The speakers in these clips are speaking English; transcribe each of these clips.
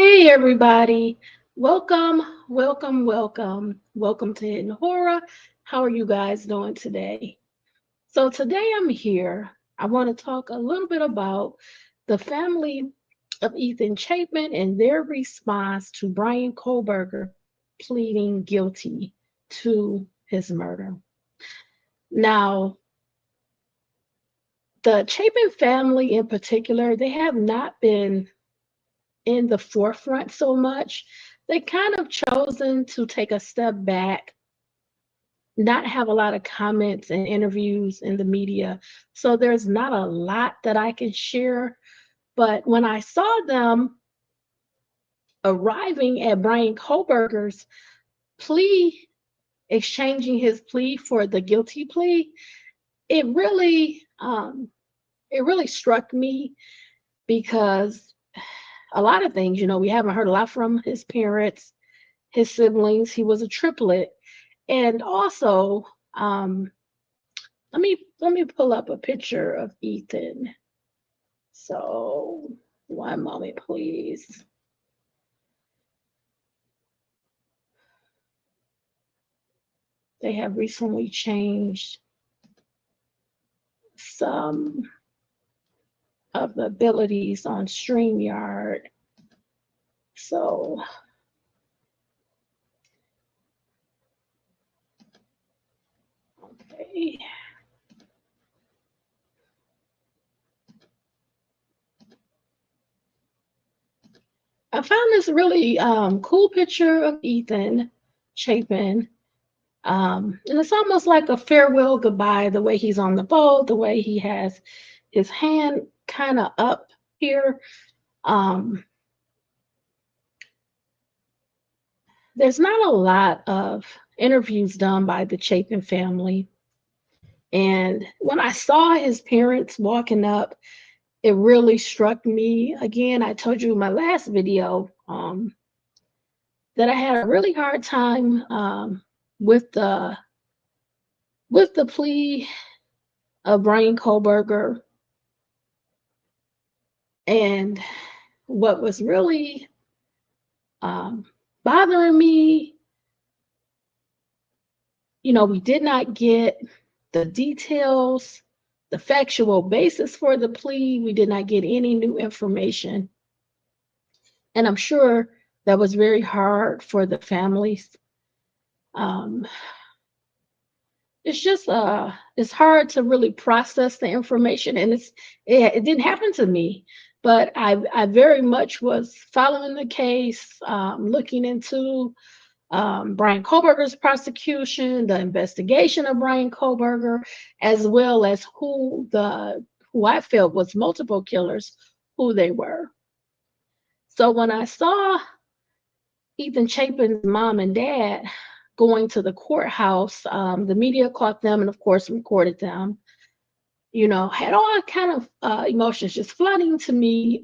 Hey everybody, welcome to Hidden Horror. How are you guys doing today? So today I'm here. I want to talk a little bit about the family of Ethan Chapin and their response to Bryan Kohberger pleading guilty to his murder. Now, the Chapin family in particular, they have not been in the forefront so much. They kind of chosen to take a step back, not have a lot of comments and interviews in the media. So there's not a lot that I can share. But when I saw them arriving at Bryan Kohberger's plea, exchanging his plea for the guilty plea, it really it really struck me because a lot of things, we haven't heard a lot from his parents, his siblings. He was a triplet. And also, let me pull up a picture of Ethan. So one moment, please. They have recently changed some of the abilities on StreamYard. So okay. I found this really cool picture of Ethan Chapin. And it's almost like a farewell goodbye, the way he's on the boat, the way he has his hand kind of up here. Um, there's not a lot of interviews done by the Chapin family. And when I saw his parents walking up, it really struck me. Again, I told you in my last video that I had a really hard time with the plea of Bryan Kohberger. And what was really um, bothering me, we did not get the details, the factual basis for the plea. We did not get any new information. And I'm sure that was very hard for the families. Um, it's just it's hard to really process the information, and it didn't happen to me, but I very much was following the case, looking into Bryan Kohberger's prosecution, the investigation of Bryan Kohberger, as well as who I felt was multiple killers, who they were. So when I saw Ethan Chapin's mom and dad going to the courthouse, the media caught them and, of course, recorded them. Had all kind of emotions just flooding to me.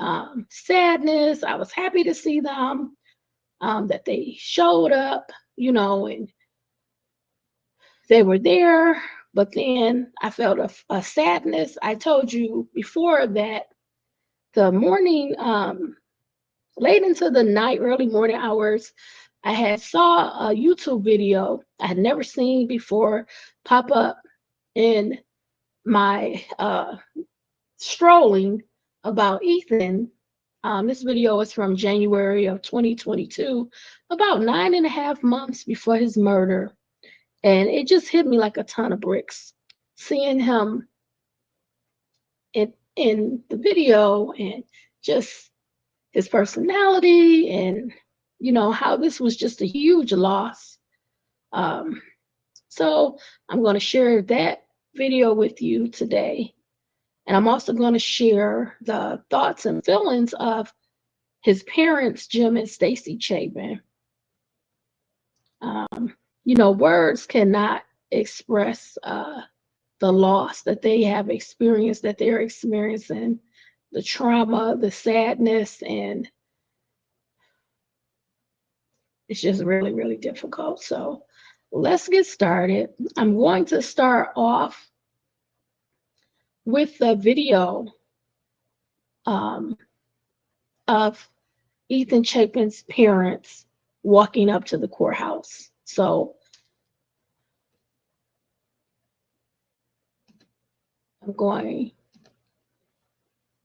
Sadness. I was happy to see them, that they showed up, and they were there. But then I felt a sadness. I told you before that the morning, late into the night, early morning hours, I had saw a YouTube video I had never seen before pop up in my strolling about Ethan. This video was from January of 2022, about 9.5 months before his murder. And it just hit me like a ton of bricks. Seeing him in the video and just his personality and how this was just a huge loss. Um, so I'm going to share that video with you today. And I'm also going to share the thoughts and feelings of his parents, Jim and Stacy Chapin. Words cannot express the loss that they have experienced, that they're experiencing, the trauma, the sadness, and it's just really, really difficult. So let's get started. I'm going to start off with the video of Ethan Chapin's parents walking up to the courthouse. So I'm going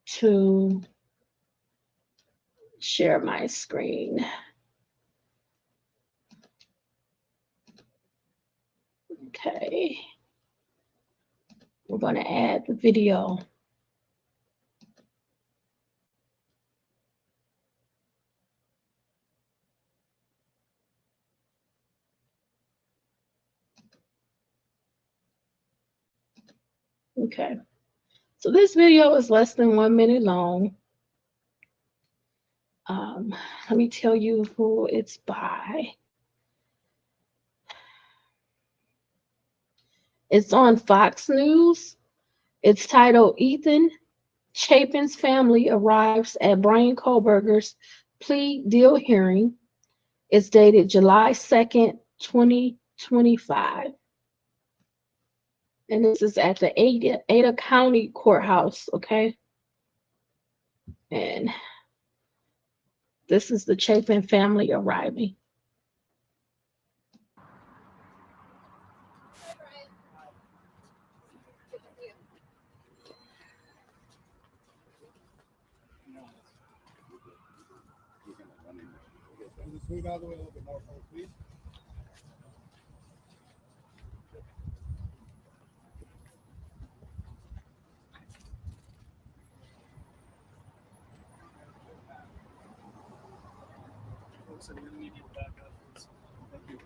to share my screen. Okay. We're going to add the video. Okay. So this video is less than 1 minute long. Let me tell you who it's by. It's on Fox News. It's titled Ethan Chapin's Family Arrives at Bryan Kohberger's Plea Deal Hearing. It's dated July 2nd, 2025. And this is at the Ada County Courthouse, okay? And this is the Chapin family arriving. Move out of the way a little bit more, please. Looks like we're going to need you back up. Thank you.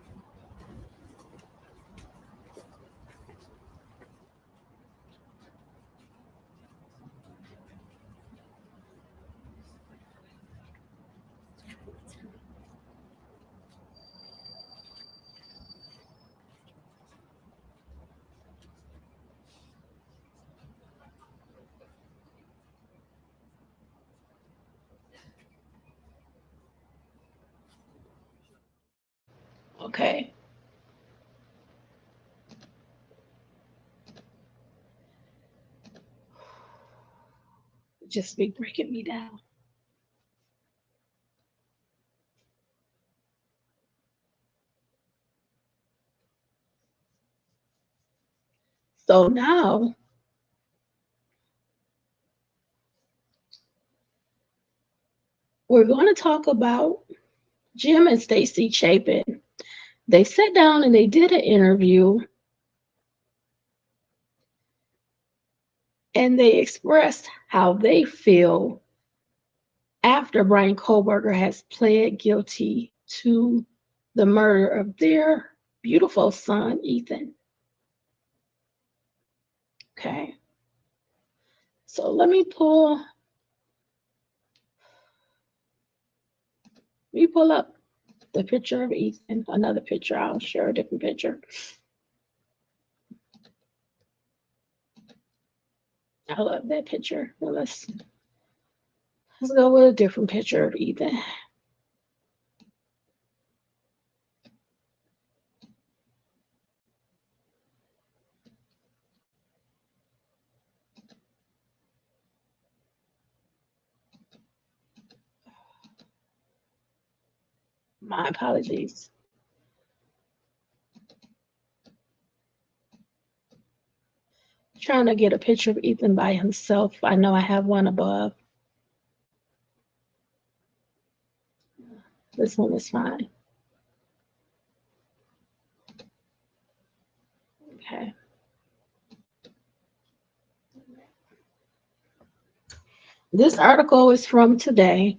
Okay. Just be breaking me down. So now we're going to talk about Jim and Stacy Chapin. They sat down and they did an interview, and they expressed how they feel after Bryan Kohberger has pled guilty to the murder of their beautiful son, Ethan. Okay. So let me pull up the picture of Ethan, another picture. I'll share a different picture. I love that picture. Well, let's go with a different picture of Ethan. My apologies. Trying to get a picture of Ethan by himself. I know I have one above. This one is fine. Okay. This article is from today.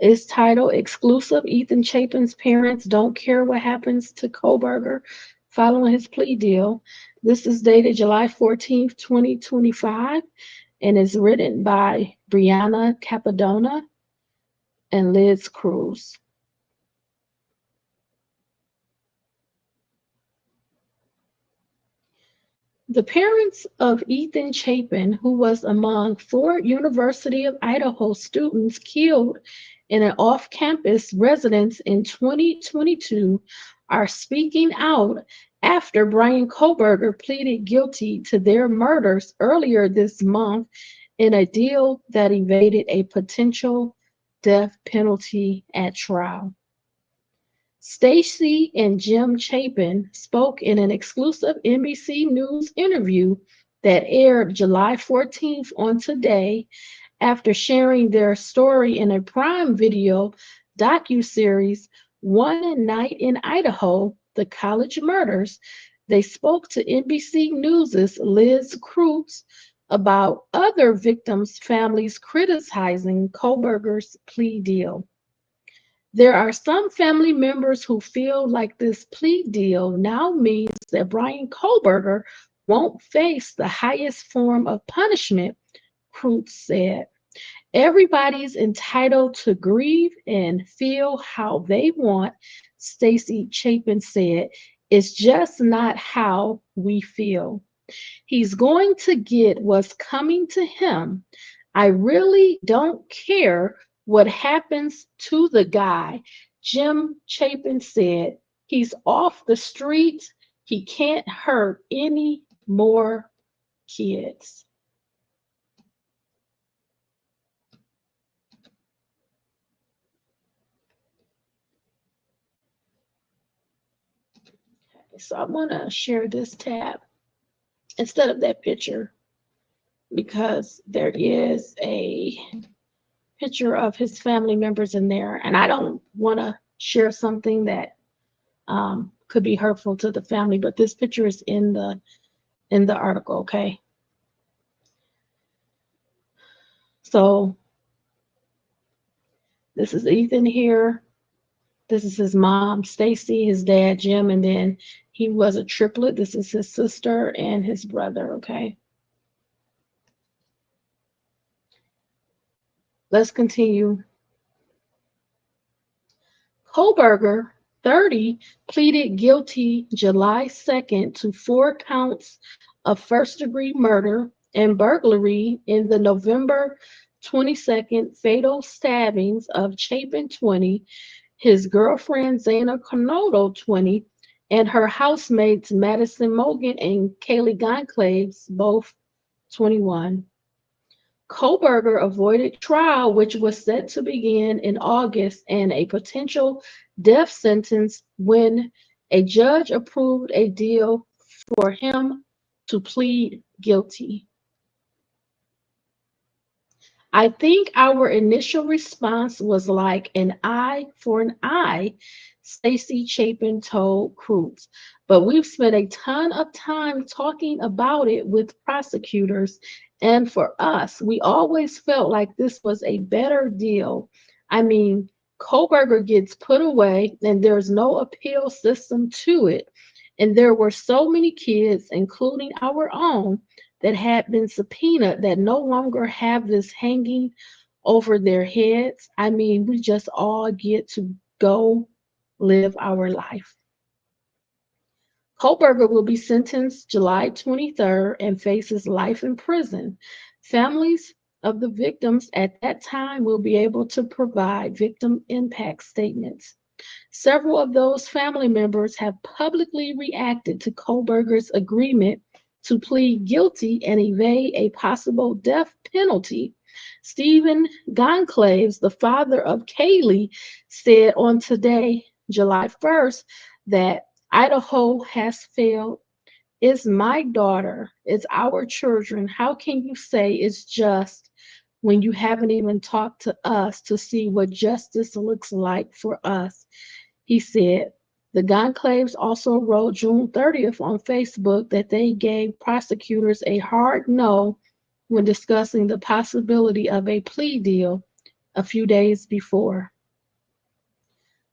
It's titled Exclusive: Ethan Chapin's Parents Don't Care What Happens to Kohberger Following His Plea Deal. This is dated July 14th, 2025, and is written by Brianna Capadona and Liz Cruz. The parents of Ethan Chapin, who was among 4 University of Idaho students killed in an off-campus residence in 2022, are speaking out after Bryan Kohberger pleaded guilty to their murders earlier this month in a deal that evaded a potential death penalty at trial. Stacy and Jim Chapin spoke in an exclusive NBC News interview that aired July 14th on Today after sharing their story in a Prime Video docuseries, One Night in Idaho, The College Murders. They spoke to NBC News' Liz Cruz about other victims' families criticizing Kohberger's plea deal. There are some family members who feel like this plea deal now means that Bryan Kohberger won't face the highest form of punishment, Cruz said. Everybody's entitled to grieve and feel how they want, Stacy Chapin said. It's just not how we feel. He's going to get what's coming to him. I really don't care what happens to the guy, Jim Chapin said. He's off the streets. He can't hurt any more kids. So I want to share this tab instead of that picture because there is a picture of his family members in there, and I don't want to share something that could be hurtful to the family, but this picture is in the article, okay? So this is Ethan here. This is his mom, Stacy, his dad, Jim, and then he was a triplet. This is his sister and his brother, okay? Let's continue. Kohberger, 30, pleaded guilty July 2nd to 4 counts of first-degree murder and burglary in the November 22nd fatal stabbings of Chapin, 20, his girlfriend Zaina Conoto, 20, and her housemates Madison Mogan and Kaylee Goncalves, both 21. Kohberger avoided trial, which was set to begin in August, and a potential death sentence when a judge approved a deal for him to plead guilty. I think our initial response was like an eye for an eye, Stacy Chapin told Cruz. But we've spent a ton of time talking about it with prosecutors, and for us, we always felt like this was a better deal. I mean, Kohberger gets put away, and there's no appeal system to it. And there were so many kids, including our own, that had been subpoenaed that no longer have this hanging over their heads. I mean, we just all get to go live our life. Kohberger will be sentenced July 23rd and faces life in prison. Families of the victims at that time will be able to provide victim impact statements. Several of those family members have publicly reacted to Kohberger's agreement to plead guilty and evade a possible death penalty. Stephen Goncalves, the father of Kaylee, said on Today, July 1st, that Idaho has failed. It's my daughter. It's our children. How can you say it's just when you haven't even talked to us to see what justice looks like for us? He said. The Goncalves also wrote June 30th on Facebook that they gave prosecutors a hard no when discussing the possibility of a plea deal a few days before.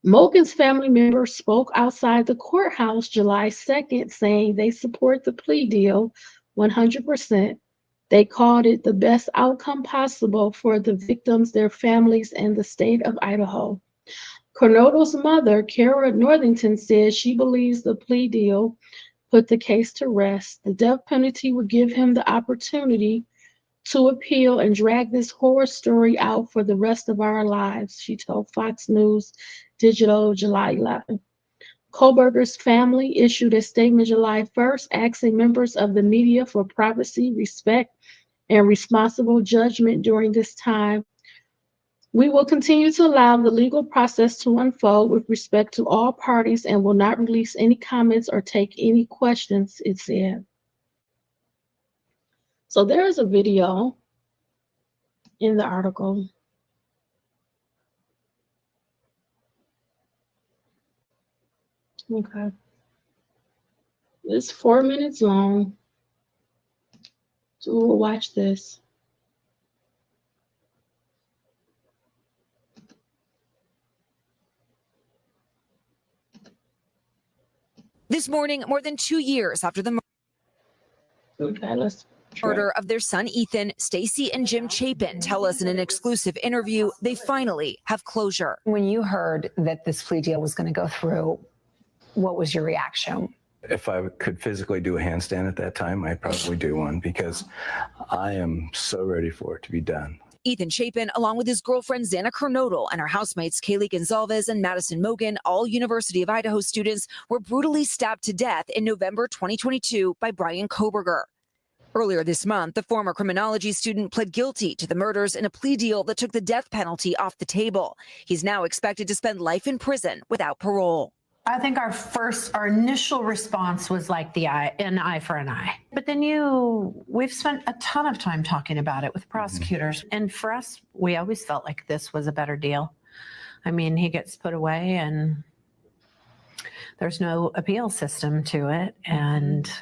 Mogan's family members spoke outside the courthouse July 2nd, saying they support the plea deal 100%. They called it the best outcome possible for the victims, their families, and the state of Idaho. Conoto's mother, Kara Northington, says she believes the plea deal put the case to rest. The death penalty would give him the opportunity to appeal and drag this horror story out for the rest of our lives, she told Fox News Digital July 11th. Kohberger's family issued a statement July 1st asking members of the media for privacy, respect, and responsible judgment during this time. We will continue to allow the legal process to unfold with respect to all parties and will not release any comments or take any questions, it said. So there is a video in the article. Okay. It's 4 minutes long. So we'll watch this. This morning, more than 2 years after the Okay, let's try. murder of their son Ethan, Stacy and Jim Chapin tell us in an exclusive interview they finally have closure. When you heard that this plea deal was going to go through, what was your reaction? If I could physically do a handstand at that time, I'd probably do one because I am so ready for it to be done. Ethan Chapin, along with his girlfriend Xana Kernodle and her housemates Kaylee Gonzalez and Madison Mogan, all University of Idaho students, were brutally stabbed to death in November 2022 by Bryan Kohberger. Earlier this month, the former criminology student pled guilty to the murders in a plea deal that took the death penalty off the table. He's now expected to spend life in prison without parole. I think our initial response was like an eye for an eye. But then we've spent a ton of time talking about it with prosecutors. And for us, we always felt like this was a better deal. I mean, he gets put away and there's no appeal system to it. And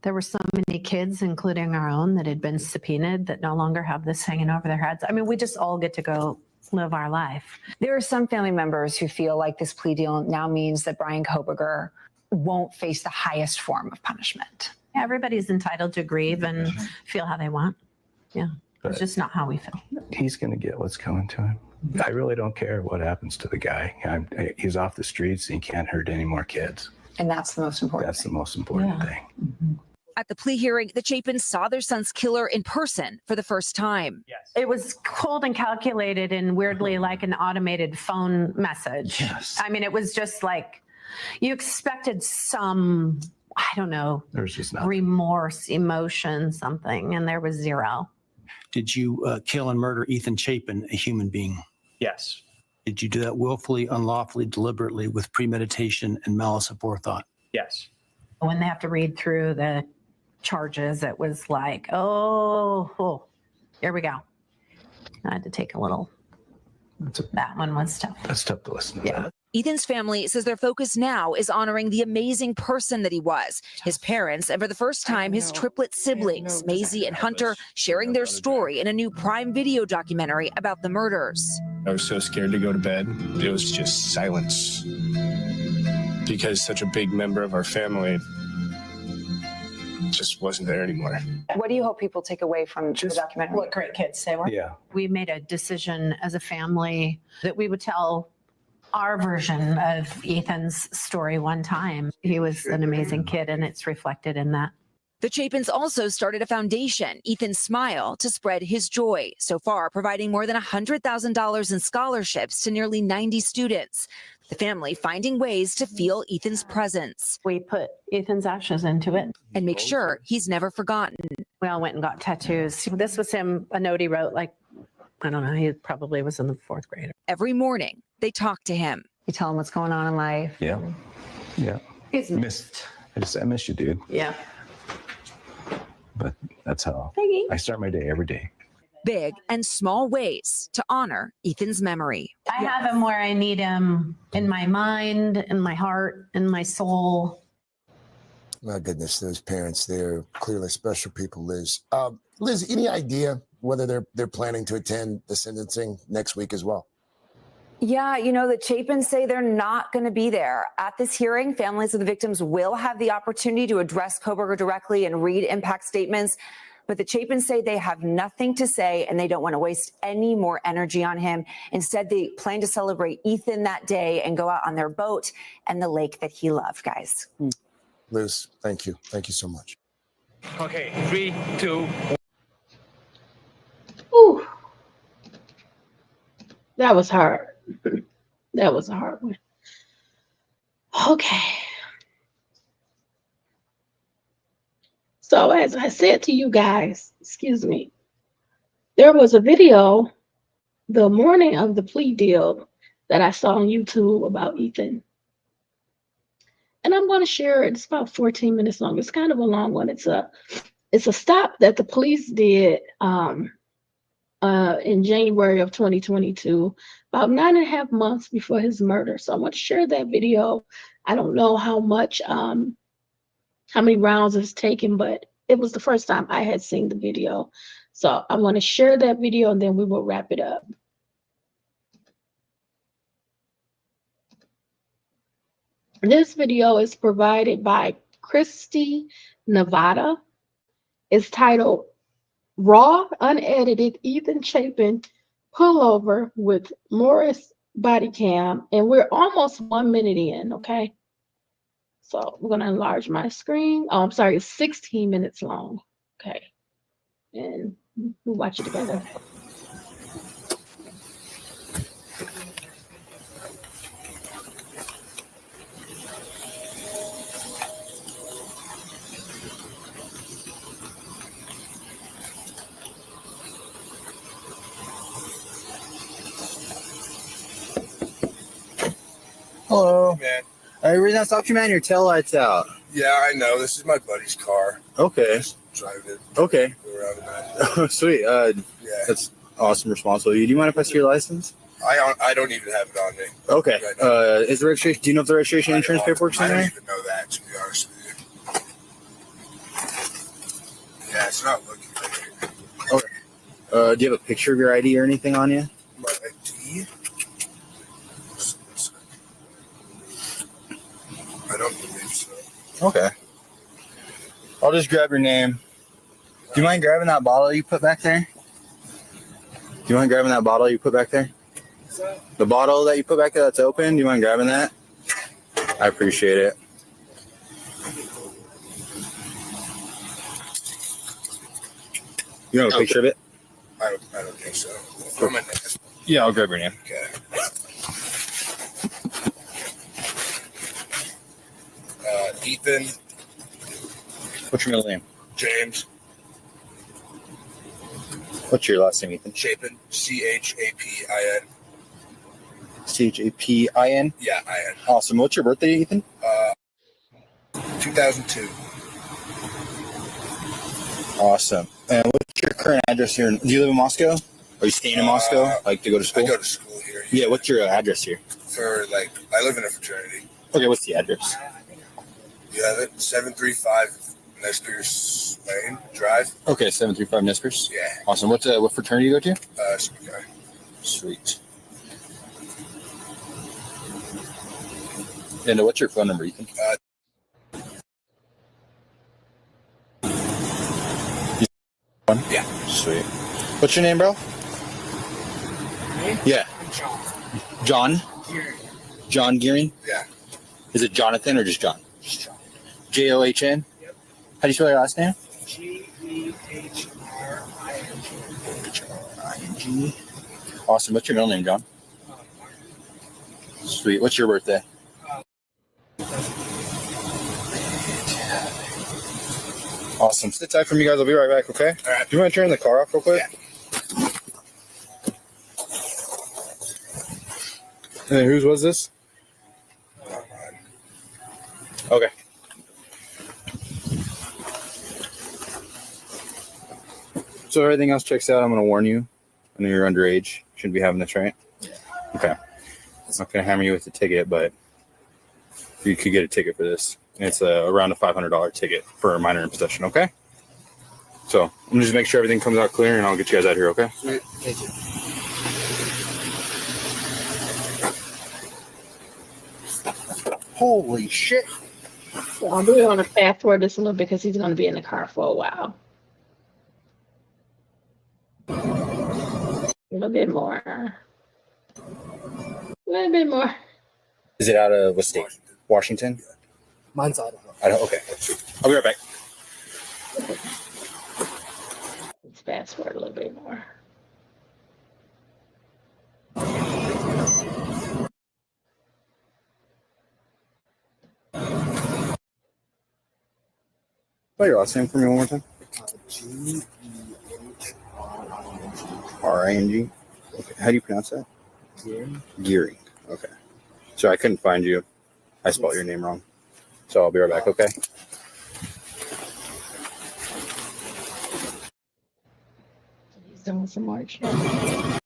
there were so many kids, including our own, that had been subpoenaed that no longer have this hanging over their heads. I mean, we just all get to go live our life. There are some family members who feel like this plea deal now means that Bryan Kohberger won't face the highest form of punishment. Everybody's entitled to grieve and feel how they want. Yeah, it's just not how we feel. He's going to get what's coming to him. I really don't care what happens to the guy. He's off the streets and he can't hurt any more kids. And that's the most important That's thing. the most important thing. Mm-hmm. At the plea hearing, the Chapins saw their son's killer in person for the first time. It was cold and calculated and weirdly like an automated phone message. Yes. I mean, it was just like you expected some, I don't know, There's just nothing. remorse, emotion, something, and there was zero. Did you kill and murder Ethan Chapin, a human being? Yes. Did you do that willfully, unlawfully, deliberately, with premeditation and malice aforethought? Yes. When they have to read through the charges, it was like, oh, here we go. I had to take a little, that one was tough. That's tough to listen to. Yeah. That. Ethan's family says their focus now is honoring the amazing person that he was, his parents, and for the first time, his triplet siblings, Maisie and Hunter, sharing their story in a new Prime Video documentary about the murders. I was so scared to go to bed. It was just silence. Because such a big member of our family just wasn't there anymore. What do you hope people take away from the documentary? What great kids they were. Yeah. We made a decision as a family that we would tell our version of Ethan's story one time. He was an amazing kid, and it's reflected in that. The Chapins also started a foundation, Ethan's Smile, to spread his joy, so far providing more than $100,000 in scholarships to nearly 90 students. The family finding ways to feel Ethan's presence We put Ethan's ashes into it. and make sure he's never forgotten. We all went and got tattoos. This was him, a note he wrote, like, I don't know, he probably was in the 4th grade. Every morning, they talk to him. You tell them what's going on in life. Yeah. Yeah. He's I miss you, dude. Yeah. But that's how Peggy. I start my day every day. Big and small ways to honor Ethan's memory. I have him where I need him, in my mind, in my heart, in my soul. My goodness, those parents, they're clearly special people, Liz. Liz, any idea whether they're planning to attend the sentencing next week as well? Yeah, you know, the Chapins say they're not going to be there. At this hearing, families of the victims will have the opportunity to address Kohberger directly and read impact statements. But the Chapins say they have nothing to say and they don't want to waste any more energy on him. Instead, they plan to celebrate Ethan that day and go out on their boat and the lake that he loved, guys. Liz, thank you. Thank you so much. Okay, 3, 2, Ooh. That was hard. That was a hard one. Okay. So as I said to you guys, excuse me, there was a video the morning of the plea deal that I saw on YouTube about Ethan. And I'm going to share it. It's about 14 minutes long. It's kind of a long one. It's a stop that the police did in January of 2022, about 9.5 months before his murder. So I want to share that video. I don't know how many rounds it's taken, but it was the first time I had seen the video. So I want to share that video and then we will wrap it up. This video is provided by Christy Nevada. It's titled Raw, Unedited Ethan Chapin Pullover with Morris Body Cam. And we're almost 1 minute in, okay? So we're going to enlarge my screen. Oh, I'm sorry, it's 16 minutes long. Okay. And we'll watch it together. Hello. Man. The reason I stopped you, man, your tail light's out. Yeah, I know. This is my buddy's car. Okay. Just driving it. Okay. Go around the night. Sweet. Yeah. That's awesome response. Do you mind if I see your license? I don't even have it on me. Okay. Right now. Is the registration? Do you know if the registration and insurance paperwork's in I there? don't even know that, to be honest with you. Yeah, it's not looking right. Okay. Do you have a picture of your ID or anything on you? My ID? I don't believe so. Okay. I'll just grab your name. Do you mind grabbing that bottle you put back there? Do you mind grabbing that bottle you put back there? The bottle that you put back there that's open, do you mind grabbing that? I appreciate it. You have a picture of it? I don't think so. From my name. Yeah, I'll grab your name. Okay. Ethan. What's your middle name? James. What's your last name, Ethan? Chapin. Chapin. Chapin? Yeah, I-N. Awesome. What's your birthday, Ethan? 2002. Awesome. And what's your current address here? Do you live in Moscow? Are you staying in Moscow? Like to go to school? I go to school here. Yeah, what's your address here? I live in a fraternity. Okay, what's the address? You have it? 735 Nespers Lane Drive. Okay, 735 Nespers. Yeah. Awesome. What fraternity do you go to? Okay. Sweet. And what's your phone number, Ethan? Yeah. Sweet. What's your name, bro? Me? Yeah. I'm John? Gearing. John Gearing? Yeah. Is it Jonathan or just John? Just John. John? Yep. How do you spell your last name? Gehring. Ing. Awesome. What's your middle name, John? Sweet. What's your birthday? Awesome. Sit tight for me, guys. I'll be right back, okay? All right. Do you want to turn the car off real quick? Yeah. And then whose was this? Okay. So everything else checks out. I'm going to warn you. I know you're underage. Shouldn't be having this, right? Yeah. Okay. I'm not going to hammer you with the ticket, but you could get a ticket for this. It's around a $500 ticket for a minor in possession, okay? So I'm going to just make sure everything comes out clear, and I'll get you guys out here, okay? Sweet. Thank you. Holy shit. So I'll do want to fast forward this a little bit because he's going to be in the car for a while. A little bit more. A little bit more. Is it out of what state? Washington? Mine's Idaho. Idaho. Okay. I'll be right back. Let's fast forward a little bit more. Spell your last name for me one more time. Gehring. R-I-N-G. Okay. How do you pronounce that? Gearing. Okay. So I couldn't find you. I spelled your name wrong. So I'll be right back, okay? He's doing some march. I'm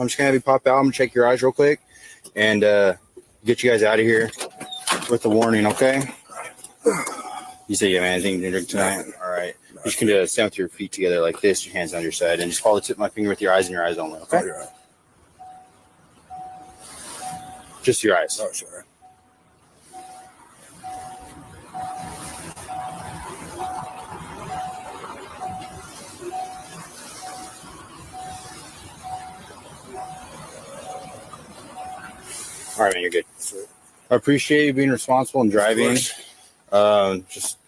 just gonna have you pop out. I'm gonna check your eyes real quick and get you guys out of here with the warning, okay? You say you have anything to drink tonight? All right. You're just gonna stand with your feet together like this, your hands on your side, and just follow the tip of my finger with your eyes and your eyes only, okay? Just your eyes. Oh, sure. All right, man, you're good. I appreciate you being responsible and driving. Just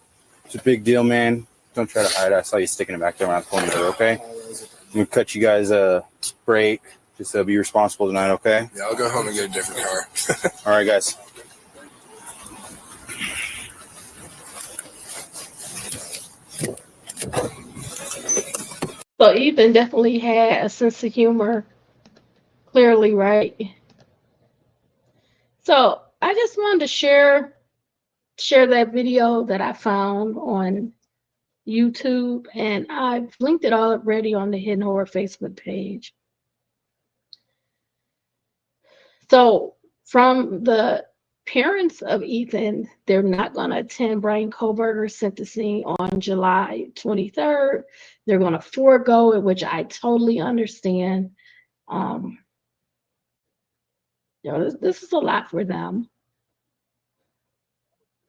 it's a big deal, man. Don't try to hide it. I saw you sticking it back there when I was pulling you over, okay? I'm gonna cut you guys a break. Just be responsible tonight, okay? Yeah, I'll go home and get a different car. All right, guys. So Ethan definitely had a sense of humor, clearly, right? So I just wanted to share that video that I found on YouTube, and I've linked it already on the Hidden Horror Facebook page. So from the parents of Ethan, they're not going to attend Bryan Kohberger's sentencing on July 23rd. They're going to forego it, which I totally understand. This is a lot for them.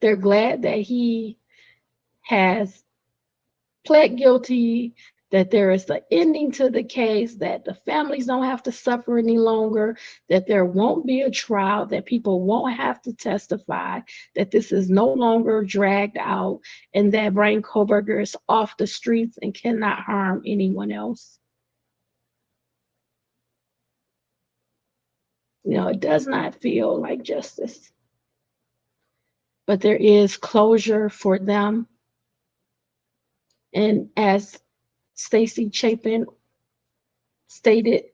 They're glad that he has pled guilty, that there is an ending to the case, that the families don't have to suffer any longer, that there won't be a trial, that people won't have to testify, that this is no longer dragged out, and that Bryan Kohberger is off the streets and cannot harm anyone else. It does not feel like justice, but there is closure for them. And as Stacy Chapin stated,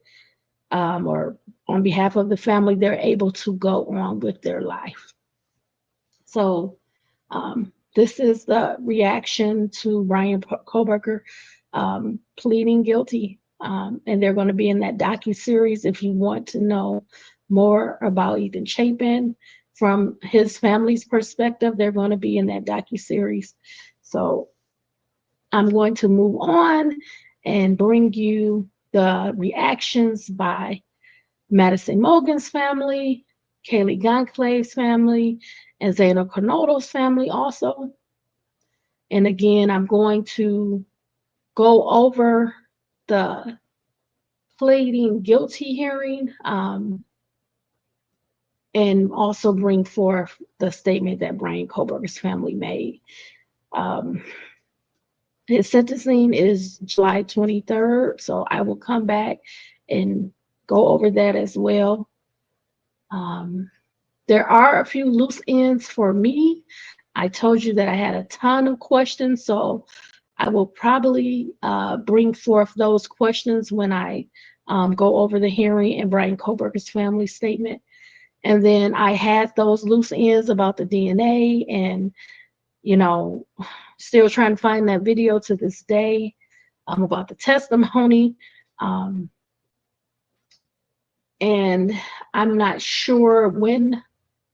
or on behalf of the family, they're able to go on with their life. So this is the reaction to Bryan Kohberger pleading guilty. And they're going to be in that docuseries. If you want to know more about Ethan Chapin from his family's perspective, they're going to be in that docuseries. So I'm going to move on and bring you the reactions by Madison Mogen's family, Kaylee Gonclave's family, and Zeno Conoto's family also. And again, I'm going to go over the pleading guilty hearing and also bring forth the statement that Bryan Kohberger's family made. His sentencing is July 23rd, so I will come back and go over that as well. There are a few loose ends for me. I told you that I had a ton of questions, so I will probably bring forth those questions when I go over the hearing and Bryan Kohberger's family statement. And then I had those loose ends about the DNA and, still trying to find that video to this day about the testimony. And I'm not sure when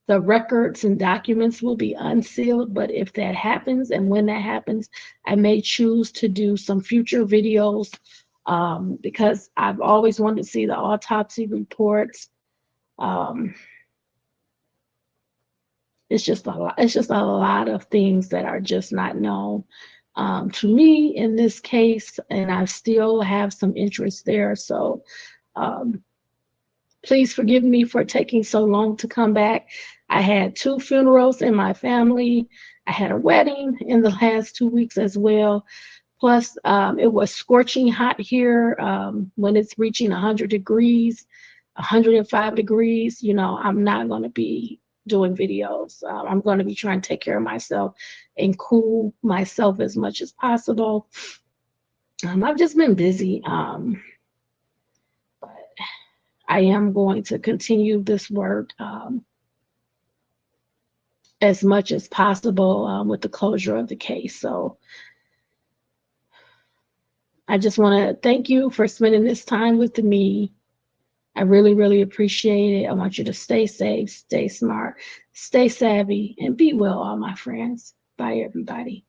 the records and documents will be unsealed, but if that happens and when that happens, I may choose to do some future videos because I've always wanted to see the autopsy reports. It's just a lot. It's just a lot of things that are just not known to me in this case, and I still have some interest there. So please forgive me for taking so long to come back. I had 2 funerals in my family. I had a wedding in the last 2 weeks as well. Plus, it was scorching hot here when it's reaching 100 degrees, 105 degrees. I'm not going to be doing videos. I'm going to be trying to take care of myself and cool myself as much as possible. I've just been busy, but I am going to continue this work as much as possible with the closure of the case. So I just want to thank you for spending this time with me. I really, really appreciate it. I want you to stay safe, stay smart, stay savvy, and be well, all my friends. Bye, everybody.